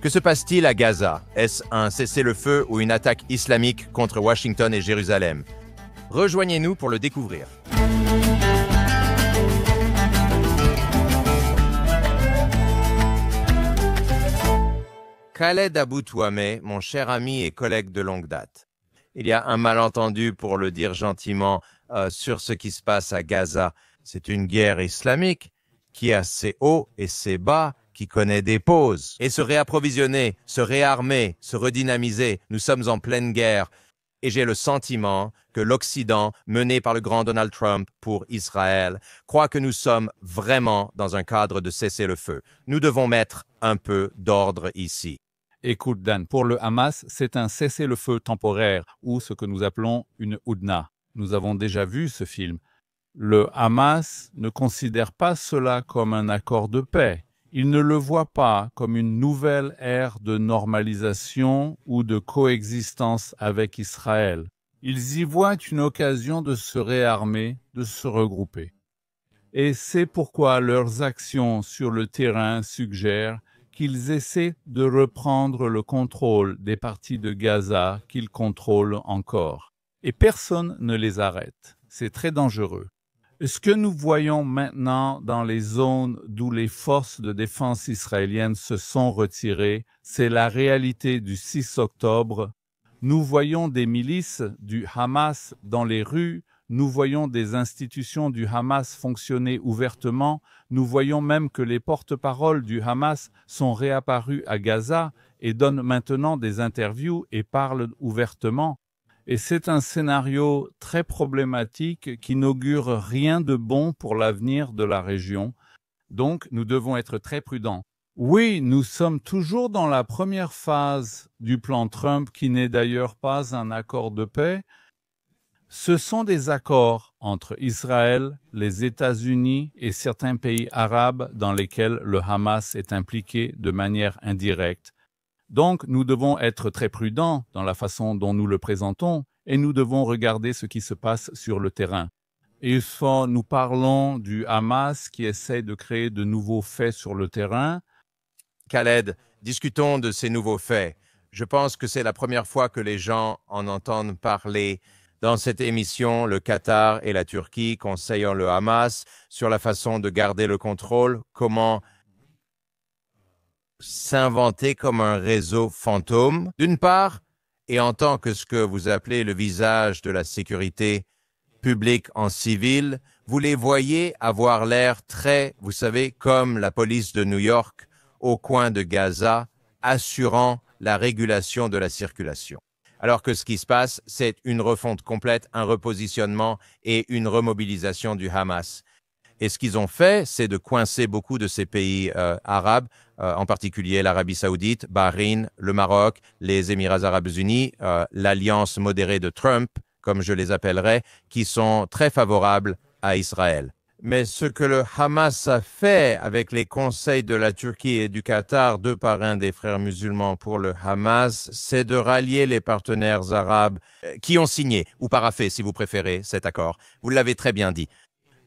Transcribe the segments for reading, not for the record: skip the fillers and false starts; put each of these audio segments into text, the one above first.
Que se passe-t-il à Gaza? Est-ce un cessez-le-feu ou une attaque islamique contre Washington et Jérusalem? Rejoignez-nous pour le découvrir. Khaled Abou Touameh, mon cher ami et collègue de longue date. Il y a un malentendu, pour le dire gentiment, sur ce qui se passe à Gaza. C'est une guerre islamique qui a ses hauts et ses bas, qui connaît des pauses. Et se réapprovisionner, se réarmer, se redynamiser, nous sommes en pleine guerre. Et j'ai le sentiment que l'Occident, mené par le grand Donald Trump pour Israël, croit que nous sommes vraiment dans un cadre de cessez-le-feu. Nous devons mettre un peu d'ordre ici. Écoute Dan, pour le Hamas, c'est un cessez-le-feu temporaire ou ce que nous appelons une Houdna. Nous avons déjà vu ce film. Le Hamas ne considère pas cela comme un accord de paix. Il ne le voit pas comme une nouvelle ère de normalisation ou de coexistence avec Israël. Ils y voient une occasion de se réarmer, de se regrouper. Et c'est pourquoi leurs actions sur le terrain suggèrent qu'ils essaient de reprendre le contrôle des parties de Gaza qu'ils contrôlent encore. Et personne ne les arrête. C'est très dangereux. Ce que nous voyons maintenant dans les zones d'où les forces de défense israéliennes se sont retirées, c'est la réalité du 6 octobre. Nous voyons des milices du Hamas dans les rues, nous voyons des institutions du Hamas fonctionner ouvertement, nous voyons même que les porte-paroles du Hamas sont réapparus à Gaza et donnent maintenant des interviews et parlent ouvertement. Et c'est un scénario très problématique qui n'augure rien de bon pour l'avenir de la région. Donc, nous devons être très prudents. Oui, nous sommes toujours dans la première phase du plan Trump, qui n'est d'ailleurs pas un accord de paix. Ce sont des accords entre Israël, les États-Unis et certains pays arabes dans lesquels le Hamas est impliqué de manière indirecte. Donc, nous devons être très prudents dans la façon dont nous le présentons et nous devons regarder ce qui se passe sur le terrain. Nous parlons du Hamas qui essaie de créer de nouveaux faits sur le terrain. Khaled, discutons de ces nouveaux faits. Je pense que c'est la première fois que les gens en entendent parler. Dans cette émission, le Qatar et la Turquie conseillent le Hamas sur la façon de garder le contrôle, comment s'inventer comme un réseau fantôme, d'une part, et en tant que ce que vous appelez le visage de la sécurité publique en civil, vous les voyez avoir l'air très, vous savez, comme la police de New York au coin de Gaza, assurant la régulation de la circulation. Alors que ce qui se passe, c'est une refonte complète, un repositionnement et une remobilisation du Hamas. Et ce qu'ils ont fait, c'est de coincer beaucoup de ces pays arabes, en particulier l'Arabie Saoudite, Bahreïn, le Maroc, les Émirats Arabes Unis, l'alliance modérée de Trump, comme je les appellerais, qui sont très favorables à Israël. Mais ce que le Hamas a fait avec les conseils de la Turquie et du Qatar, deux parrains des frères musulmans pour le Hamas, c'est de rallier les partenaires arabes qui ont signé, ou paraphé si vous préférez, cet accord. Vous l'avez très bien dit.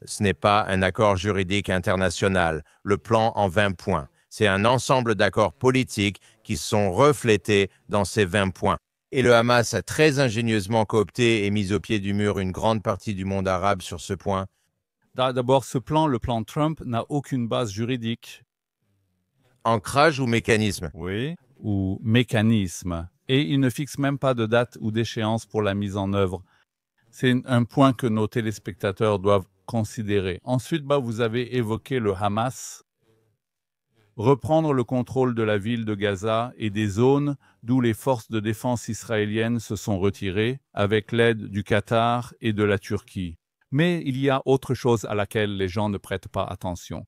Ce n'est pas un accord juridique international, le plan en 20 points. C'est un ensemble d'accords politiques qui sont reflétés dans ces 20 points. Et le Hamas a très ingénieusement coopté et mis au pied du mur une grande partie du monde arabe sur ce point. D'abord, ce plan, le plan Trump, n'a aucune base juridique. Ancrage ou mécanisme? Oui, ou mécanisme. Et il ne fixe même pas de date ou d'échéance pour la mise en œuvre. C'est un point que nos téléspectateurs doivent considérer. Ensuite, vous avez évoqué le Hamas. Reprendre le contrôle de la ville de Gaza et des zones d'où les forces de défense israéliennes se sont retirées avec l'aide du Qatar et de la Turquie. Mais il y a autre chose à laquelle les gens ne prêtent pas attention.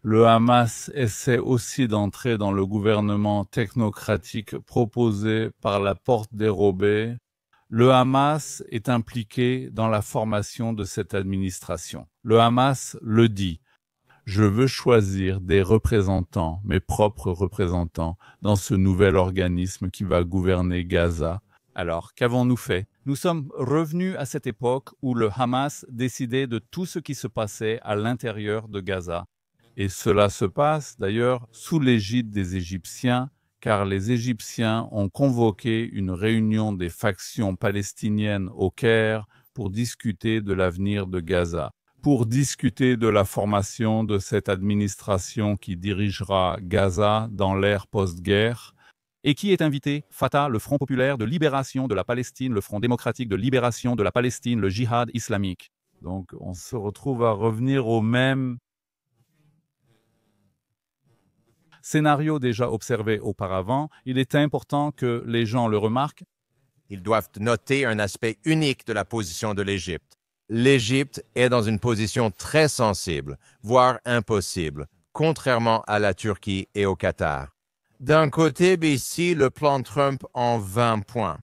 Le Hamas essaie aussi d'entrer dans le gouvernement technocratique proposé par la porte dérobée. Le Hamas est impliqué dans la formation de cette administration. Le Hamas le dit. Je veux choisir des représentants, mes propres représentants, dans ce nouvel organisme qui va gouverner Gaza. Alors, qu'avons-nous fait? Nous sommes revenus à cette époque où le Hamas décidait de tout ce qui se passait à l'intérieur de Gaza. Et cela se passe d'ailleurs sous l'égide des Égyptiens car les Égyptiens ont convoqué une réunion des factions palestiniennes au Caire pour discuter de l'avenir de Gaza, pour discuter de la formation de cette administration qui dirigera Gaza dans l'ère post-guerre. Et qui est invité? Fatah, le Front populaire de libération de la Palestine, le Front démocratique de libération de la Palestine, le djihad islamique. Donc on se retrouve à revenir au même scénario déjà observé auparavant. Il est important que les gens le remarquent. Ils doivent noter un aspect unique de la position de l'Égypte. L'Égypte est dans une position très sensible, voire impossible, contrairement à la Turquie et au Qatar. D'un côté, ici, le plan Trump en 20 points.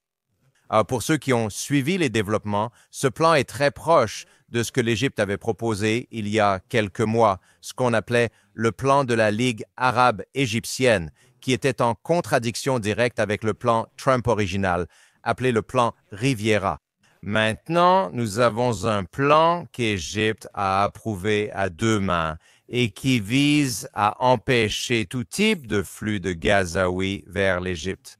Alors, pour ceux qui ont suivi les développements, ce plan est très proche de ce que l'Égypte avait proposé il y a quelques mois, ce qu'on appelait le plan de la Ligue arabe égyptienne, qui était en contradiction directe avec le plan Trump original, appelé le plan Riviera. Maintenant, nous avons un plan qu'Égypte a approuvé à deux mains et qui vise à empêcher tout type de flux de Gazaouis vers l'Égypte.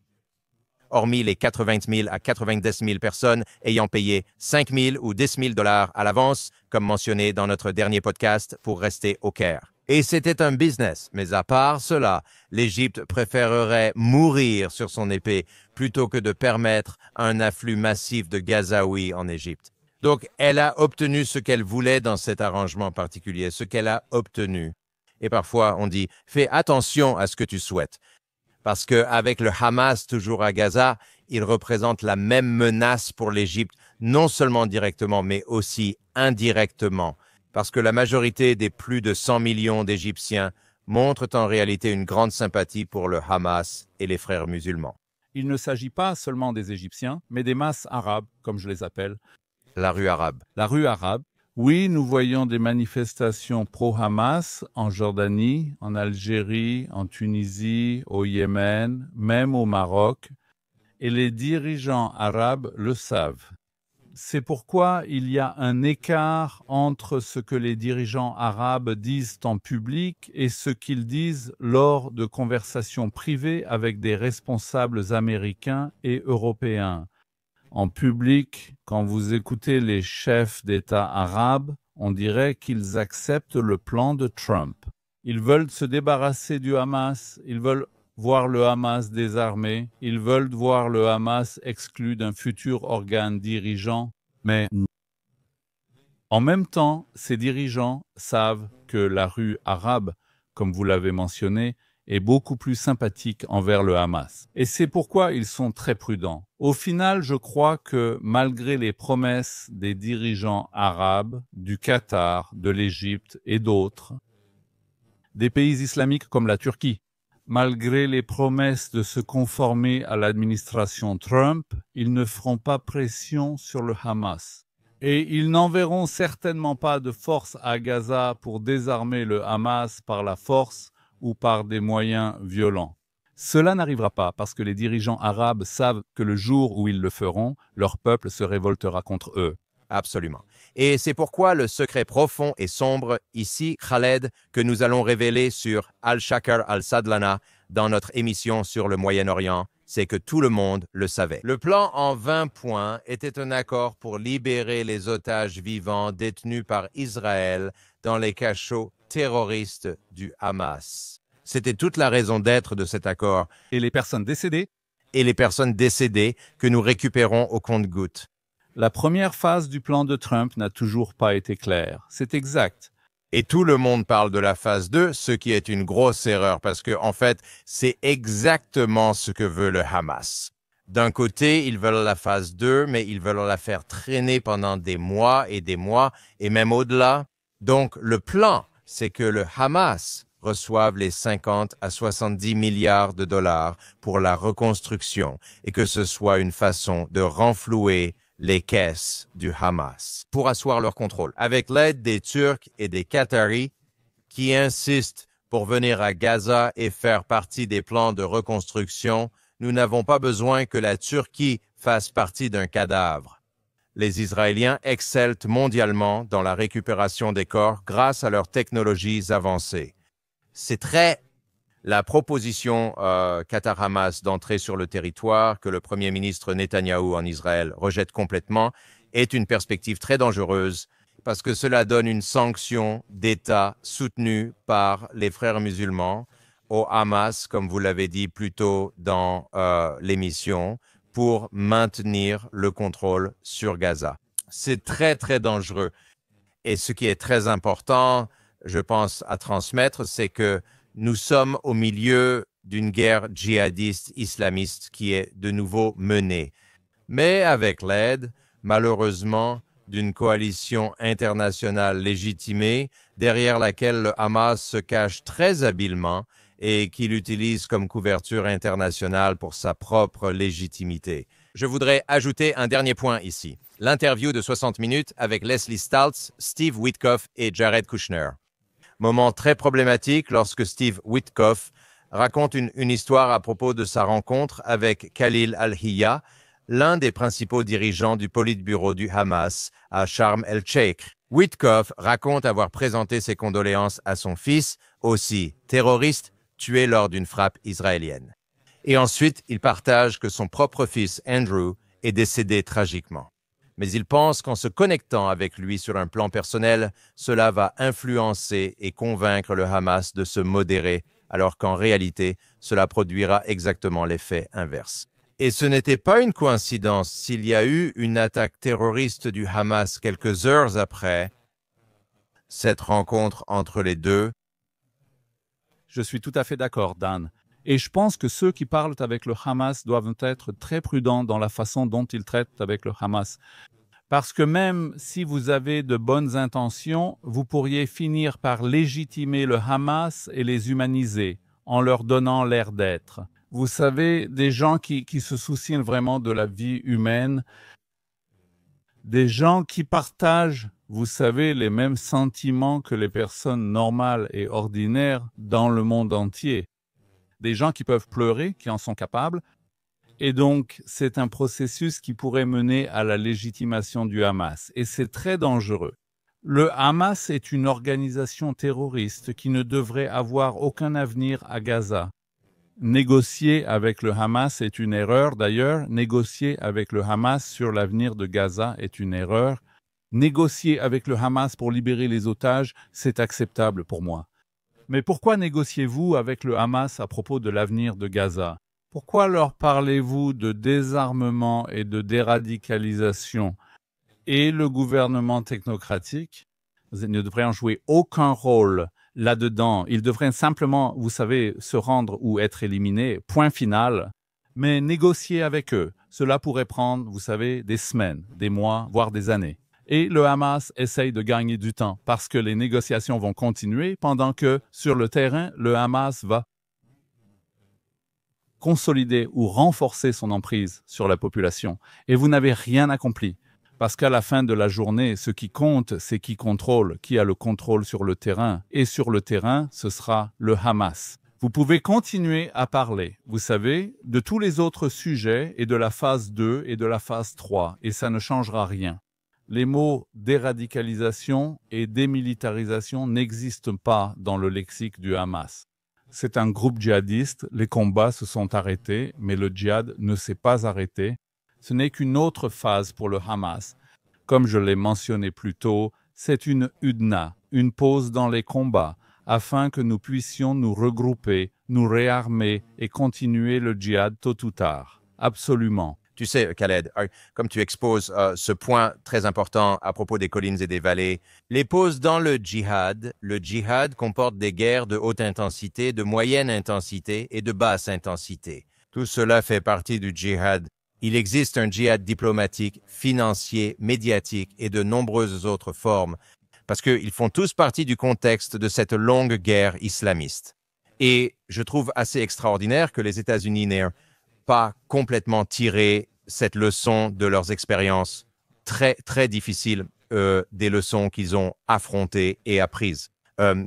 Hormis les 80 000 à 90 000 personnes ayant payé 5 000 ou 10 000 dollars à l'avance, comme mentionné dans notre dernier podcast, pour rester au Caire. Et c'était un business, mais à part cela, l'Égypte préférerait mourir sur son épée plutôt que de permettre un afflux massif de Gazaouis en Égypte. Donc, elle a obtenu ce qu'elle voulait dans cet arrangement particulier, ce qu'elle a obtenu. Et parfois, on dit, fais attention à ce que tu souhaites. Parce qu'avec le Hamas toujours à Gaza, il représente la même menace pour l'Égypte, non seulement directement, mais aussi indirectement. Parce que la majorité des plus de 100 millions d'Égyptiens montrent en réalité une grande sympathie pour le Hamas et les frères musulmans. Il ne s'agit pas seulement des Égyptiens, mais des masses arabes, comme je les appelle. La rue arabe. La rue arabe. Oui, nous voyons des manifestations pro-Hamas en Jordanie, en Algérie, en Tunisie, au Yémen, même au Maroc, et les dirigeants arabes le savent. C'est pourquoi il y a un écart entre ce que les dirigeants arabes disent en public et ce qu'ils disent lors de conversations privées avec des responsables américains et européens. En public, quand vous écoutez les chefs d'État arabes, on dirait qu'ils acceptent le plan de Trump. Ils veulent se débarrasser du Hamas, ils veulent voir le Hamas désarmé, ils veulent voir le Hamas exclu d'un futur organe dirigeant, mais en même temps, ces dirigeants savent que la rue arabe, comme vous l'avez mentionné, est beaucoup plus sympathique envers le Hamas. Et c'est pourquoi ils sont très prudents. Au final, je crois que malgré les promesses des dirigeants arabes, du Qatar, de l'Égypte et d'autres, des pays islamiques comme la Turquie, malgré les promesses de se conformer à l'administration Trump, ils ne feront pas pression sur le Hamas. Et ils n'enverront certainement pas de force à Gaza pour désarmer le Hamas par la force ou par des moyens violents. Cela n'arrivera pas parce que les dirigeants arabes savent que le jour où ils le feront, leur peuple se révoltera contre eux. Absolument. Et c'est pourquoi le secret profond et sombre ici, Khaled, que nous allons révéler sur Al-Shakar al-Sadlana dans notre émission sur le Moyen-Orient, c'est que tout le monde le savait. Le plan en 20 points était un accord pour libérer les otages vivants détenus par Israël dans les cachots terroristes du Hamas. C'était toute la raison d'être de cet accord. Et les personnes décédées? Et les personnes décédées que nous récupérons au compte-gouttes. La première phase du plan de Trump n'a toujours pas été claire. C'est exact. Et tout le monde parle de la phase 2, ce qui est une grosse erreur parce que, en fait, c'est exactement ce que veut le Hamas. D'un côté, ils veulent la phase 2, mais ils veulent la faire traîner pendant des mois, et même au-delà. Donc, le plan, c'est que le Hamas reçoive les 50 à 70 milliards de dollars pour la reconstruction et que ce soit une façon de renflouer les caisses du Hamas pour asseoir leur contrôle. Avec l'aide des Turcs et des Qataris qui insistent pour venir à Gaza et faire partie des plans de reconstruction, nous n'avons pas besoin que la Turquie fasse partie d'un cadavre. Les Israéliens excellent mondialement dans la récupération des corps grâce à leurs technologies avancées. C'est très La proposition Qatar-Hamas d'entrer sur le territoire, que le Premier ministre Netanyahou en Israël rejette complètement, est une perspective très dangereuse parce que cela donne une sanction d'État soutenue par les frères musulmans au Hamas, comme vous l'avez dit plus tôt dans l'émission, pour maintenir le contrôle sur Gaza. C'est très, très dangereux. Et ce qui est très important, je pense, à transmettre, c'est que nous sommes au milieu d'une guerre djihadiste islamiste qui est de nouveau menée, mais avec l'aide, malheureusement, d'une coalition internationale légitimée derrière laquelle le Hamas se cache très habilement et qu'il utilise comme couverture internationale pour sa propre légitimité. Je voudrais ajouter un dernier point ici. L'interview de 60 minutes avec Leslie Stultz, Steve Witkoff et Jared Kushner. Moment très problématique lorsque Steve Witkoff raconte une histoire à propos de sa rencontre avec Khalil al-Hayya, l'un des principaux dirigeants du Politburo du Hamas à Sharm el-Sheikh. Witkoff raconte avoir présenté ses condoléances à son fils, aussi terroriste, tué lors d'une frappe israélienne. Et ensuite, il partage que son propre fils, Andrew, est décédé tragiquement. Mais il pense qu'en se connectant avec lui sur un plan personnel, cela va influencer et convaincre le Hamas de se modérer, alors qu'en réalité, cela produira exactement l'effet inverse. Et ce n'était pas une coïncidence s'il y a eu une attaque terroriste du Hamas quelques heures après cette rencontre entre les deux. Je suis tout à fait d'accord, Dan. Et je pense que ceux qui parlent avec le Hamas doivent être très prudents dans la façon dont ils traitent avec le Hamas. Parce que même si vous avez de bonnes intentions, vous pourriez finir par légitimer le Hamas et les humaniser en leur donnant l'air d'être. Vous savez, des gens qui se soucient vraiment de la vie humaine, des gens qui partagent, vous savez, les mêmes sentiments que les personnes normales et ordinaires dans le monde entier. Des gens qui peuvent pleurer, qui en sont capables. Et donc, c'est un processus qui pourrait mener à la légitimation du Hamas. Et c'est très dangereux. Le Hamas est une organisation terroriste qui ne devrait avoir aucun avenir à Gaza. Négocier avec le Hamas est une erreur. D'ailleurs, négocier avec le Hamas sur l'avenir de Gaza est une erreur. Négocier avec le Hamas pour libérer les otages, c'est acceptable pour moi. Mais pourquoi négociez-vous avec le Hamas à propos de l'avenir de Gaza? Pourquoi leur parlez-vous de désarmement et de déradicalisation? Et le gouvernement technocratique ne devrait en jouer aucun rôle là-dedans. Ils devraient simplement, vous savez, se rendre ou être éliminés, point final. Mais négocier avec eux, cela pourrait prendre, vous savez, des semaines, des mois, voire des années. Et le Hamas essaye de gagner du temps parce que les négociations vont continuer pendant que, sur le terrain, le Hamas va consolider ou renforcer son emprise sur la population. Et vous n'avez rien accompli. Parce qu'à la fin de la journée, ce qui compte, c'est qui contrôle, qui a le contrôle sur le terrain. Et sur le terrain, ce sera le Hamas. Vous pouvez continuer à parler, vous savez, de tous les autres sujets et de la phase 2 et de la phase 3, et ça ne changera rien. Les mots déradicalisation et démilitarisation n'existent pas dans le lexique du Hamas. C'est un groupe djihadiste, les combats se sont arrêtés, mais le djihad ne s'est pas arrêté. Ce n'est qu'une autre phase pour le Hamas. Comme je l'ai mentionné plus tôt, c'est une hudna, une pause dans les combats, afin que nous puissions nous regrouper, nous réarmer et continuer le djihad tôt ou tard. Absolument. Tu sais, Khaled, comme tu exposes ce point très important à propos des collines et des vallées, les pauses dans le djihad comporte des guerres de haute intensité, de moyenne intensité et de basse intensité. Tout cela fait partie du djihad. Il existe un djihad diplomatique, financier, médiatique et de nombreuses autres formes, parce qu'ils font tous partie du contexte de cette longue guerre islamiste. Et je trouve assez extraordinaire que les États-Unis n'aient pas complètement tiré cette leçon de leurs expériences très, très difficiles, des leçons qu'ils ont affrontées et apprises,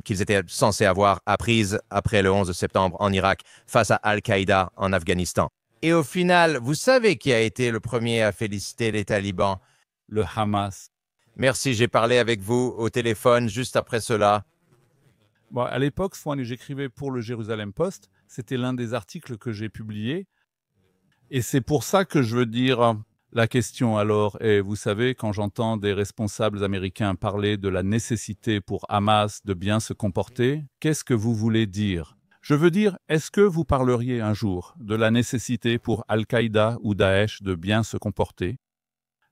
qu'ils étaient censés avoir apprises après le 11 septembre en Irak face à Al-Qaïda en Afghanistan. Et au final, vous savez qui a été le premier à féliciter les talibans? Le Hamas. Merci, j'ai parlé avec vous au téléphone juste après cela. Bon, à l'époque, Swan, j'écrivais pour le Jérusalem Post. C'était l'un des articles que j'ai publiés. Et c'est pour ça que je veux dire, la question alors est, vous savez, quand j'entends des responsables américains parler de la nécessité pour Hamas de bien se comporter, qu'est-ce que vous voulez dire? Je veux dire, est-ce que vous parleriez un jour de la nécessité pour Al-Qaïda ou Daesh de bien se comporter?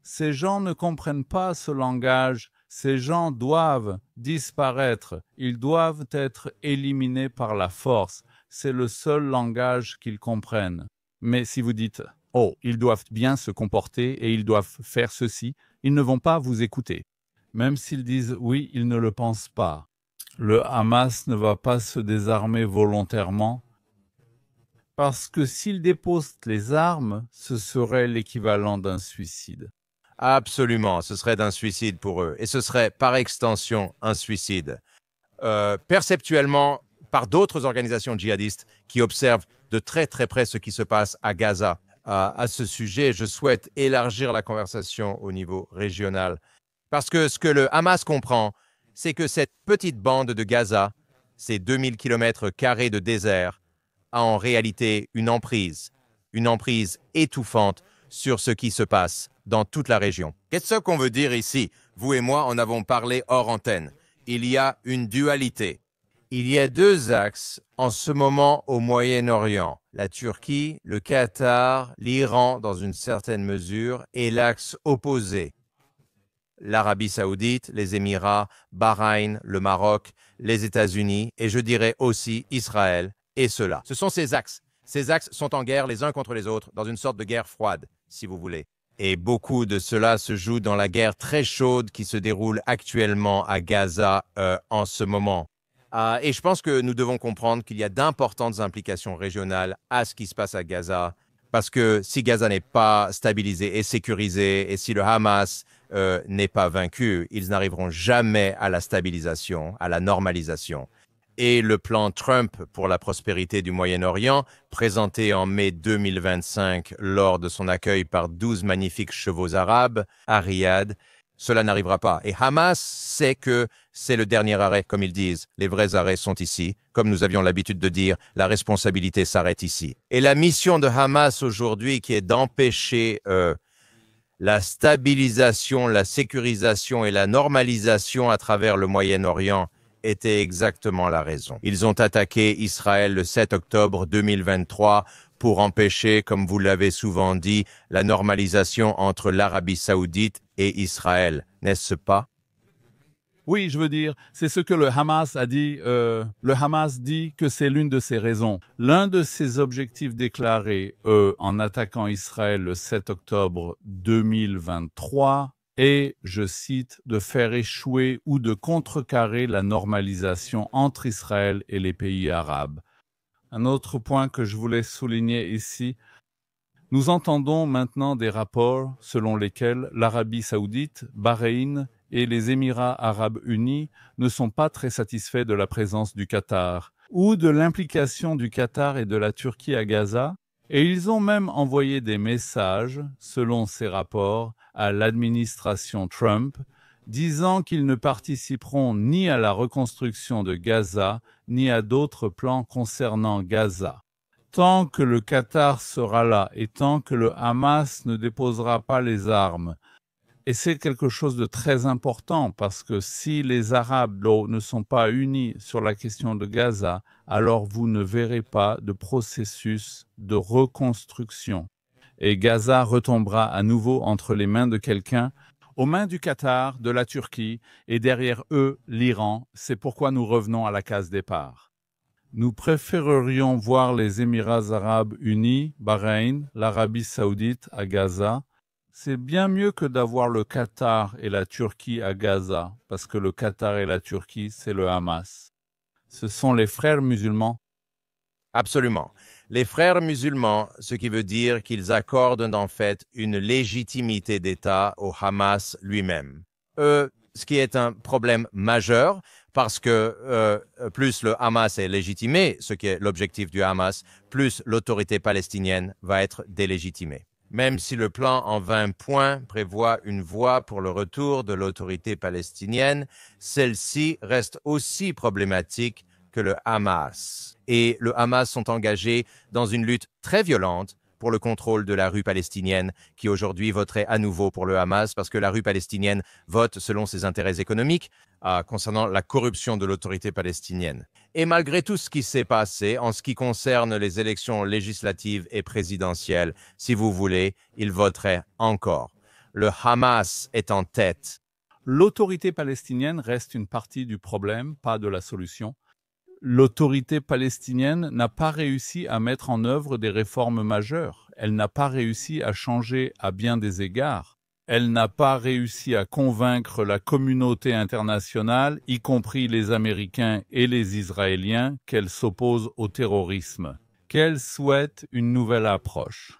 Ces gens ne comprennent pas ce langage. Ces gens doivent disparaître. Ils doivent être éliminés par la force. C'est le seul langage qu'ils comprennent. Mais si vous dites « Oh, ils doivent bien se comporter et ils doivent faire ceci », ils ne vont pas vous écouter. Même s'ils disent « Oui, ils ne le pensent pas ». Le Hamas ne va pas se désarmer volontairement parce que s'ils déposent les armes, ce serait l'équivalent d'un suicide. Absolument, ce serait d'un suicide pour eux. Et ce serait, par extension, un suicide. Perceptuellement, par d'autres organisations djihadistes qui observent de très très près ce qui se passe à Gaza. À ce sujet, je souhaite élargir la conversation au niveau régional. Parce que ce que le Hamas comprend, c'est que cette petite bande de Gaza, ces 2000 km² de désert, a en réalité une emprise étouffante sur ce qui se passe dans toute la région. Qu'est-ce qu'on veut dire ici? Vous et moi en avons parlé hors antenne. Il y a une dualité. Il y a deux axes en ce moment au Moyen-Orient. La Turquie, le Qatar, l'Iran dans une certaine mesure, et l'axe opposé. L'Arabie Saoudite, les Émirats, Bahreïn, le Maroc, les États-Unis et je dirais aussi Israël et cela. Ce sont ces axes. Ces axes sont en guerre les uns contre les autres, dans une sorte de guerre froide, si vous voulez. Et beaucoup de cela se joue dans la guerre très chaude qui se déroule actuellement à Gaza en ce moment. Et je pense que nous devons comprendre qu'il y a d'importantes implications régionales à ce qui se passe à Gaza, parce que si Gaza n'est pas stabilisé et sécurisé, et si le Hamas n'est pas vaincu, ils n'arriveront jamais à la stabilisation, à la normalisation. Et le plan Trump pour la prospérité du Moyen-Orient, présenté en mai 2025 lors de son accueil par 12 magnifiques chevaux arabes à Riyad, cela n'arrivera pas. Et Hamas sait que c'est le dernier arrêt, comme ils disent. Les vrais arrêts sont ici. Comme nous avions l'habitude de dire, la responsabilité s'arrête ici. Et la mission de Hamas aujourd'hui, qui est d'empêcher la stabilisation, la sécurisation et la normalisation à travers le Moyen-Orient, était exactement la raison. Ils ont attaqué Israël le 7 octobre 2023 pour empêcher, comme vous l'avez souvent dit, la normalisation entre l'Arabie saoudite et Israël, n'est-ce pas? Oui, je veux dire, c'est ce que le Hamas a dit. Le Hamas dit que c'est l'une de ses raisons. L'un de ses objectifs déclarés, en attaquant Israël le 7 octobre 2023, est, je cite, de faire échouer ou de contrecarrer la normalisation entre Israël et les pays arabes. Un autre point que je voulais souligner ici, nous entendons maintenant des rapports selon lesquels l'Arabie saoudite, Bahreïn et les Émirats arabes unis ne sont pas très satisfaits de la présence du Qatar ou de l'implication du Qatar et de la Turquie à Gaza, et ils ont même envoyé des messages, selon ces rapports, à l'administration Trump, disant qu'ils ne participeront ni à la reconstruction de Gaza, ni à d'autres plans concernant Gaza. Tant que le Qatar sera là et tant que le Hamas ne déposera pas les armes, et c'est quelque chose de très important parce que si les Arabes ne sont pas unis sur la question de Gaza, alors vous ne verrez pas de processus de reconstruction. Et Gaza retombera à nouveau entre les mains de quelqu'un, aux mains du Qatar, de la Turquie, et derrière eux, l'Iran. C'est pourquoi nous revenons à la case départ. Nous préférerions voir les Émirats arabes unis, Bahreïn, l'Arabie saoudite à Gaza. C'est bien mieux que d'avoir le Qatar et la Turquie à Gaza, parce que le Qatar et la Turquie, c'est le Hamas. Ce sont les frères musulmans. Absolument. Les frères musulmans, ce qui veut dire qu'ils accordent en fait une légitimité d'État au Hamas lui-même. Ce qui est un problème majeur parce que plus le Hamas est légitimé, ce qui est l'objectif du Hamas, plus l'autorité palestinienne va être délégitimée. Même si le plan en 20 points prévoit une voie pour le retour de l'autorité palestinienne, celle-ci reste aussi problématique que le Hamas. Et le Hamas sont engagés dans une lutte très violente pour le contrôle de la rue palestinienne, qui aujourd'hui voterait à nouveau pour le Hamas, parce que la rue palestinienne vote selon ses intérêts économiques concernant la corruption de l'autorité palestinienne. Et malgré tout ce qui s'est passé en ce qui concerne les élections législatives et présidentielles, si vous voulez, ils voteraient encore. Le Hamas est en tête. L'autorité palestinienne reste une partie du problème, pas de la solution. L'autorité palestinienne n'a pas réussi à mettre en œuvre des réformes majeures. Elle n'a pas réussi à changer à bien des égards. Elle n'a pas réussi à convaincre la communauté internationale, y compris les Américains et les Israéliens, qu'elle s'oppose au terrorisme, qu'elle souhaite une nouvelle approche.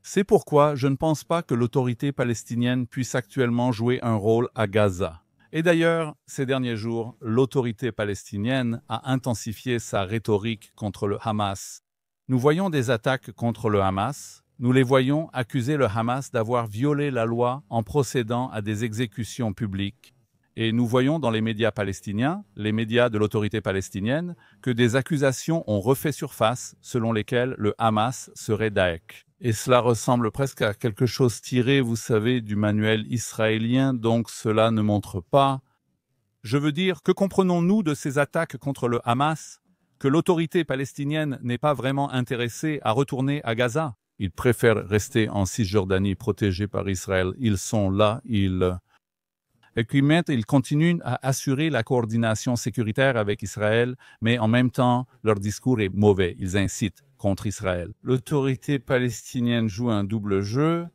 C'est pourquoi je ne pense pas que l'autorité palestinienne puisse actuellement jouer un rôle à Gaza. Et d'ailleurs, ces derniers jours, l'autorité palestinienne a intensifié sa rhétorique contre le Hamas. Nous voyons des attaques contre le Hamas. Nous les voyons accuser le Hamas d'avoir violé la loi en procédant à des exécutions publiques. Et nous voyons dans les médias palestiniens, les médias de l'autorité palestinienne, que des accusations ont refait surface selon lesquelles le Hamas serait Daesh. Et cela ressemble presque à quelque chose tiré, vous savez, du manuel israélien, donc cela ne montre pas. Je veux dire, que comprenons-nous de ces attaques contre le Hamas? Que l'autorité palestinienne n'est pas vraiment intéressée à retourner à Gaza. Ils préfèrent rester en Cisjordanie protégés par Israël. Ils sont là, Et puis maintenant, ils continuent à assurer la coordination sécuritaire avec Israël, mais en même temps, leur discours est mauvais. Ils incitent contre Israël. L'autorité palestinienne joue un double jeu.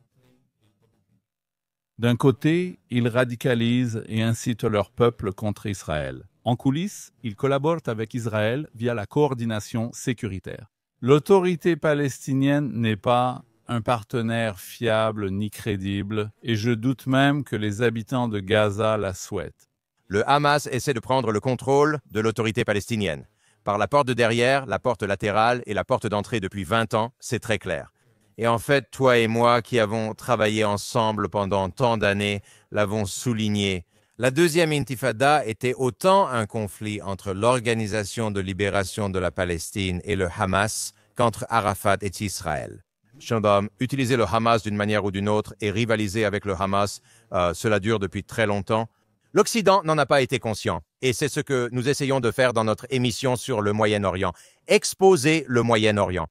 D'un côté, ils radicalisent et incitent leur peuple contre Israël. En coulisses, ils collaborent avec Israël via la coordination sécuritaire. L'autorité palestinienne n'est pas un partenaire fiable ni crédible, et je doute même que les habitants de Gaza la souhaitent. Le Hamas essaie de prendre le contrôle de l'autorité palestinienne. Par la porte de derrière, la porte latérale et la porte d'entrée depuis 20 ans, c'est très clair. Et en fait, toi et moi qui avons travaillé ensemble pendant tant d'années, l'avons souligné. La deuxième intifada était autant un conflit entre l'Organisation de libération de la Palestine et le Hamas qu'entre Arafat et Israël. Shalom, utiliser le Hamas d'une manière ou d'une autre et rivaliser avec le Hamas, cela dure depuis très longtemps. L'Occident n'en a pas été conscient, et c'est ce que nous essayons de faire dans notre émission sur le Moyen-Orient. Exposer le Moyen-Orient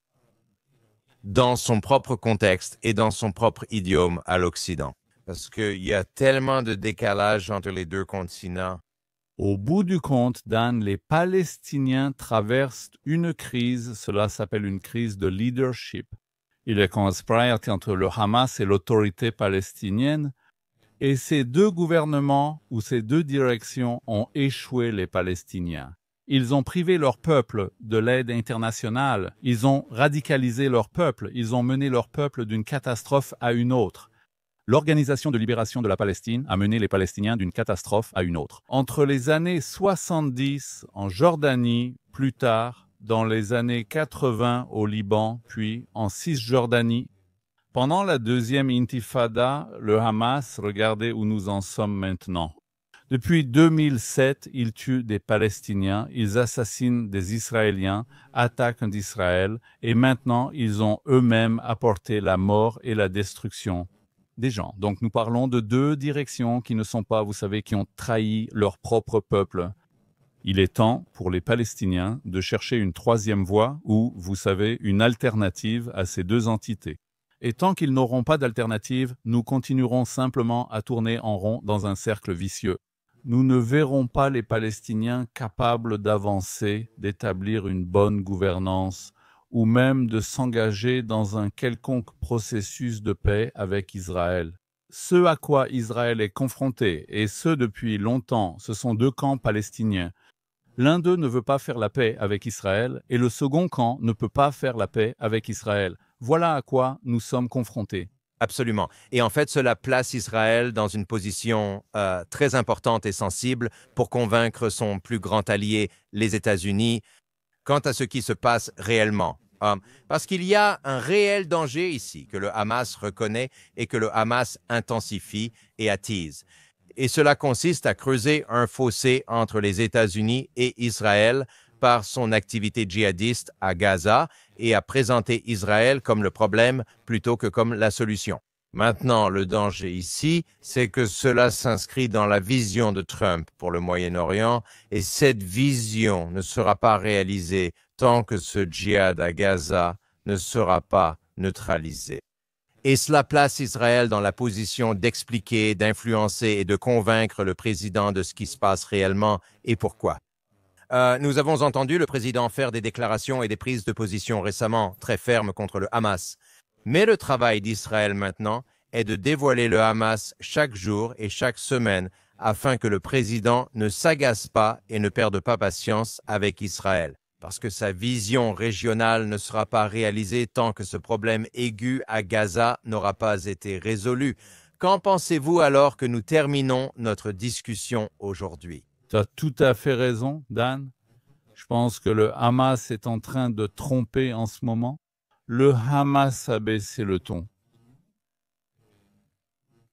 dans son propre contexte et dans son propre idiome à l'Occident. Parce qu'il y a tellement de décalage entre les deux continents. Au bout du compte, Dan, les Palestiniens traversent une crise, cela s'appelle une crise de leadership. Il est conspiré entre le Hamas et l'autorité palestinienne, et ces deux gouvernements ou ces deux directions ont échoué les Palestiniens. Ils ont privé leur peuple de l'aide internationale, ils ont radicalisé leur peuple, ils ont mené leur peuple d'une catastrophe à une autre. L'Organisation de libération de la Palestine a mené les Palestiniens d'une catastrophe à une autre. Entre les années 70 en Jordanie, plus tard, dans les années 80 au Liban, puis en Cisjordanie, pendant la deuxième intifada, le Hamas, regardez où nous en sommes maintenant. Depuis 2007, ils tuent des Palestiniens, ils assassinent des Israéliens, attaquent d'Israël, et maintenant ils ont eux-mêmes apporté la mort et la destruction des gens. Donc nous parlons de deux directions qui ne sont pas, vous savez, qui ont trahi leur propre peuple. Il est temps pour les Palestiniens de chercher une troisième voie ou, vous savez, une alternative à ces deux entités. Et tant qu'ils n'auront pas d'alternative, nous continuerons simplement à tourner en rond dans un cercle vicieux. Nous ne verrons pas les Palestiniens capables d'avancer, d'établir une bonne gouvernance, ou même de s'engager dans un quelconque processus de paix avec Israël. Ce à quoi Israël est confronté, et ce depuis longtemps, ce sont deux camps palestiniens. L'un d'eux ne veut pas faire la paix avec Israël, et le second camp ne peut pas faire la paix avec Israël. Voilà à quoi nous sommes confrontés. Absolument. Et en fait, cela place Israël dans une position très importante et sensible pour convaincre son plus grand allié, les États-Unis, quant à ce qui se passe réellement. Parce qu'il y a un réel danger ici que le Hamas reconnaît et que le Hamas intensifie et attise. Et cela consiste à creuser un fossé entre les États-Unis et Israël par son activité djihadiste à Gaza et a présenté Israël comme le problème plutôt que comme la solution. Maintenant, le danger ici, c'est que cela s'inscrit dans la vision de Trump pour le Moyen-Orient et cette vision ne sera pas réalisée tant que ce djihad à Gaza ne sera pas neutralisé. Et cela place Israël dans la position d'expliquer, d'influencer et de convaincre le président de ce qui se passe réellement et pourquoi. Nous avons entendu le président faire des déclarations et des prises de position récemment très fermes contre le Hamas. Mais le travail d'Israël maintenant est de dévoiler le Hamas chaque jour et chaque semaine afin que le président ne s'agace pas et ne perde pas patience avec Israël. Parce que sa vision régionale ne sera pas réalisée tant que ce problème aigu à Gaza n'aura pas été résolu. Qu'en pensez-vous alors que nous terminons notre discussion aujourd'hui? Tu as tout à fait raison, Dan. Je pense que le Hamas est en train de tromper en ce moment. Le Hamas a baissé le ton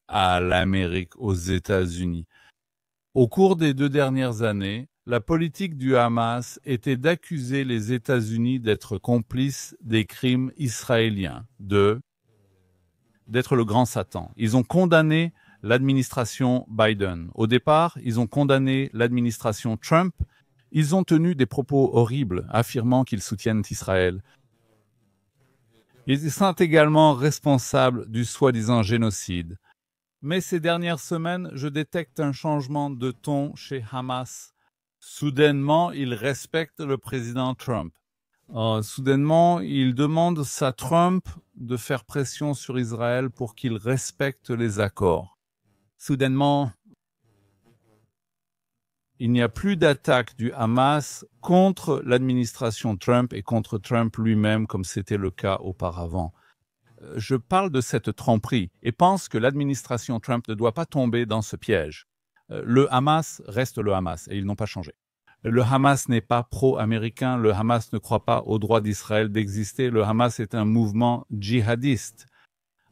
à l'Amérique, aux États-Unis. Au cours des 2 dernières années, la politique du Hamas était d'accuser les États-Unis d'être complices des crimes israéliens, d'être le grand Satan. Ils ont condamné l'administration Biden. Au départ, ils ont condamné l'administration Trump. Ils ont tenu des propos horribles, affirmant qu'ils soutiennent Israël. Ils sont également responsables du soi-disant génocide. Mais ces dernières semaines, je détecte un changement de ton chez Hamas. Soudainement, ils respectent le président Trump. Soudainement, ils demandent à Trump de faire pression sur Israël pour qu'il respecte les accords. Soudainement, il n'y a plus d'attaque du Hamas contre l'administration Trump et contre Trump lui-même comme c'était le cas auparavant. Je parle de cette tromperie et pense que l'administration Trump ne doit pas tomber dans ce piège. Le Hamas reste le Hamas et ils n'ont pas changé. Le Hamas n'est pas pro-américain, le Hamas ne croit pas au droit d'Israël d'exister, le Hamas est un mouvement djihadiste.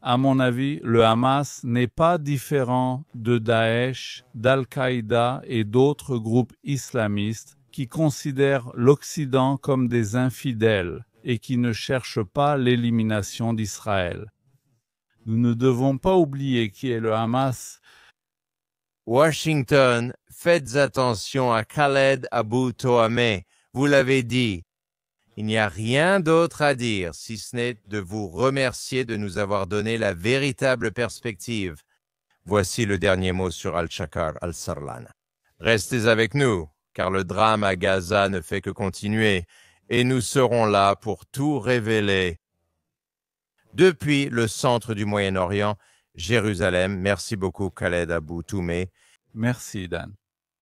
À mon avis, le Hamas n'est pas différent de Daesh, d'Al-Qaïda et d'autres groupes islamistes qui considèrent l'Occident comme des infidèles et qui ne cherchent pas l'élimination d'Israël. Nous ne devons pas oublier qui est le Hamas. Washington, faites attention à Khaled Abou Toameh. Vous l'avez dit. Il n'y a rien d'autre à dire si ce n'est de vous remercier de nous avoir donné la véritable perspective. Voici le dernier mot sur Al-Shakar al-Sarlan. Restez avec nous, car le drame à Gaza ne fait que continuer, et nous serons là pour tout révéler. Depuis le centre du Moyen-Orient, Jérusalem, merci beaucoup Khaled Abou Toameh. Merci Dan.